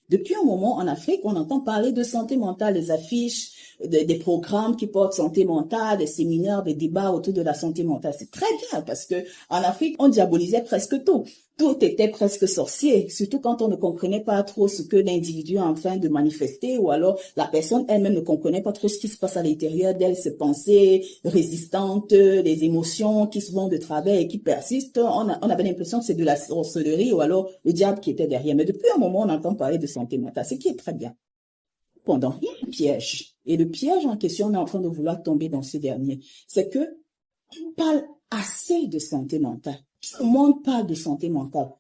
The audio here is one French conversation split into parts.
Depuis un moment, en Afrique, on entend parler de santé mentale, des affiches, des programmes qui portent santé mentale, des séminaires, des débats autour de la santé mentale. C'est très bien parce que en Afrique, on diabolisait presque tout. Tout était presque sorcier, surtout quand on ne comprenait pas trop ce que l'individu est en train de manifester ou alors la personne elle-même ne comprenait pas trop ce qui se passe à l'intérieur d'elle, ses pensées résistantes, les émotions qui se vont de travers et qui persistent. On avait l'impression que c'est de la sorcellerie ou alors le diable qui était derrière. Mais depuis un moment, on entend parler de santé mentale, ce qui est très bien. Pendant, il y a un piège. Et le piège en question, on est en train de vouloir tomber dans ce dernier. C'est que on parle assez de santé mentale. Tout le monde parle de santé mentale.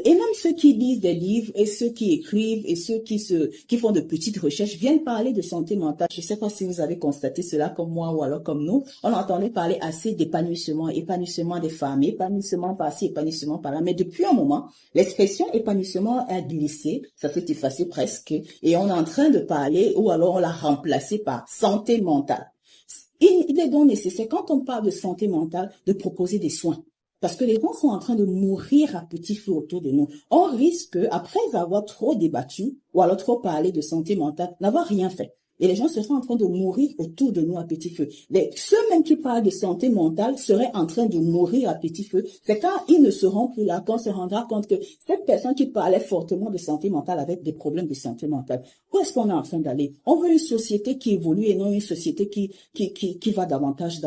Et même ceux qui lisent des livres et ceux qui écrivent et ceux qui font de petites recherches viennent parler de santé mentale. Je ne sais pas si vous avez constaté cela comme moi ou alors comme nous. On entendait parler assez d'épanouissement, épanouissement des femmes, épanouissement par-ci, épanouissement par-là. Mais depuis un moment, l'expression épanouissement a glissé, ça s'est effacé presque, et on est en train de parler ou alors on l'a remplacé par santé mentale. Il est donc nécessaire, quand on parle de santé mentale, de proposer des soins. Parce que les gens sont en train de mourir à petit feu autour de nous. On risque, après avoir trop débattu, ou alors trop parlé de santé mentale, n'avoir rien fait. Et les gens seraient en train de mourir autour de nous à petit feu. Ceux même qui parlent de santé mentale seraient en train de mourir à petit feu. C'est quand ils ne seront plus là qu'on se rendra compte que cette personne qui parlait fortement de santé mentale avait des problèmes de santé mentale. Où est-ce qu'on est en train d'aller? On veut une société qui évolue et non une société qui va davantage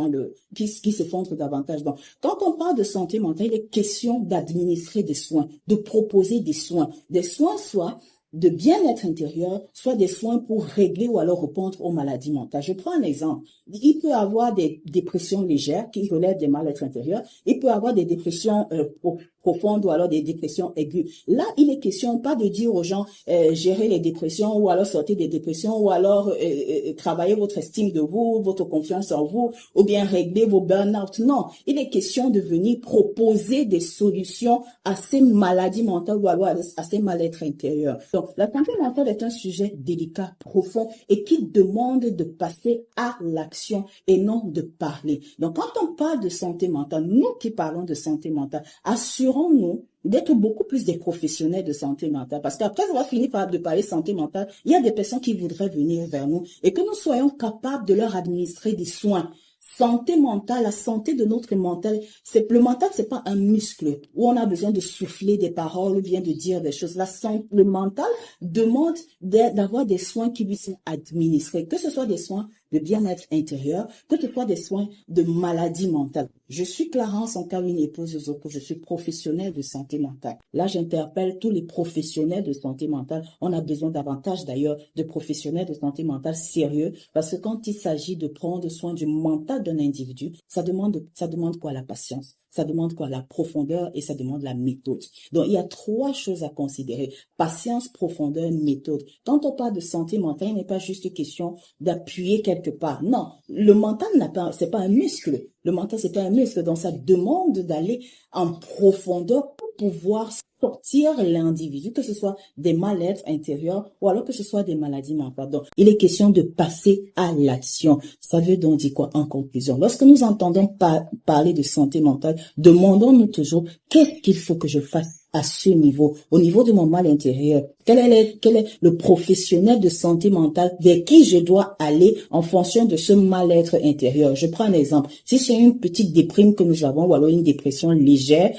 qui s'effondre davantage dans. Quand on parle de santé mentale, il est question d'administrer des soins, de proposer des soins soit de bien-être intérieur, soit des soins pour régler ou alors répondre aux maladies mentales. Je prends un exemple. Il peut avoir des dépressions légères qui relèvent des mal-être intérieurs. Il peut avoir des dépressions profondes ou alors des dépressions aiguës. Là, il est question pas de dire aux gens gérer les dépressions ou alors sortir des dépressions ou alors travailler votre estime de vous, votre confiance en vous ou bien régler vos burn-out. Non, il est question de venir proposer des solutions à ces maladies mentales ou alors à ces mal-être intérieurs. Donc, la santé mentale est un sujet délicat, profond et qui demande de passer à l'action et non de parler. Donc, quand on parle de santé mentale, nous qui parlons de santé mentale, assurons-nous d'être beaucoup plus des professionnels de santé mentale. Parce qu'après avoir fini de parler santé mentale, il y a des personnes qui voudraient venir vers nous et que nous soyons capables de leur administrer des soins. Santé mentale, la santé de notre mental, le mental, c'est pas un muscle où on a besoin de souffler des paroles ou bien de dire des choses. Le mental demande d'avoir des soins qui lui sont administrés, que ce soit des soins de bien-être intérieur, que ce soit des soins de maladie mentale. Je suis Clarence, en cas une épouse Zoko, je suis professionnelle de santé mentale. Là, j'interpelle tous les professionnels de santé mentale. On a besoin davantage d'ailleurs de professionnels de santé mentale sérieux parce que quand il s'agit de prendre soin du mental d'un individu, ça demande quoi? La patience. Ça demande quoi? La profondeur et ça demande la méthode. Donc, il y a 3 choses à considérer. Patience, profondeur, méthode. Quand on parle de santé mentale, il n'est pas juste question d'appuyer quelque part. Non, le mental c'est pas un muscle. Le mental, c'est pas un muscle. Donc, ça demande d'aller en profondeur pour pouvoir sortir l'individu, que ce soit des mal-être intérieurs ou alors que ce soit des maladies mentales. Donc, il est question de passer à l'action. Ça veut donc dire quoi en conclusion? Lorsque nous entendons parler de santé mentale, demandons-nous toujours qu'est-ce qu'il faut que je fasse à ce niveau, au niveau de mon mal intérieur. Quel est le professionnel de santé mentale vers qui je dois aller en fonction de ce mal-être intérieur? Je prends un exemple. Si c'est une petite déprime que nous avons ou alors une dépression légère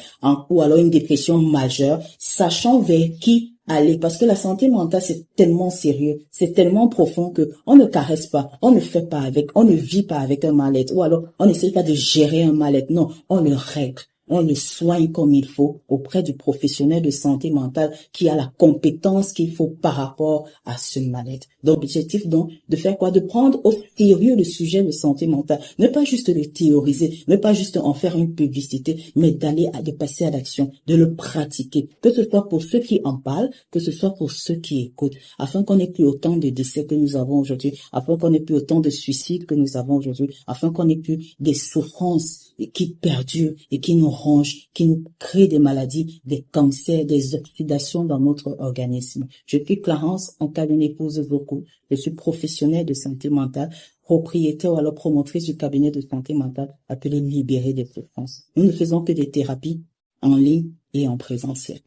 ou alors une dépression majeure, sachons vers qui aller, parce que la santé mentale, c'est tellement sérieux, c'est tellement profond que on ne caresse pas, on ne fait pas avec, on ne vit pas avec un mal-être, ou alors on n'essaie pas de gérer un mal-être, non, on le règle. On le soigne comme il faut auprès du professionnel de santé mentale qui a la compétence qu'il faut par rapport à ce mal-être. Donc, l'objectif, donc, de faire quoi? De prendre au sérieux le sujet de santé mentale. Ne pas juste le théoriser, ne pas juste en faire une publicité, mais de passer à l'action, de le pratiquer. Que ce soit pour ceux qui en parlent, que ce soit pour ceux qui écoutent, afin qu'on n'ait plus autant de décès que nous avons aujourd'hui, afin qu'on n'ait plus autant de suicides que nous avons aujourd'hui, afin qu'on n'ait plus des souffrances qui perdurent et qui nous rongent, qui nous créent des maladies, des cancers, des oxydations dans notre organisme. Je suis Clarence, en cas d'une épouse Zoko. Je suis professionnelle de santé mentale, propriétaire ou alors promotrice du cabinet de santé mentale appelé Libérer des souffrances. Nous ne faisons que des thérapies en ligne et en présentiel.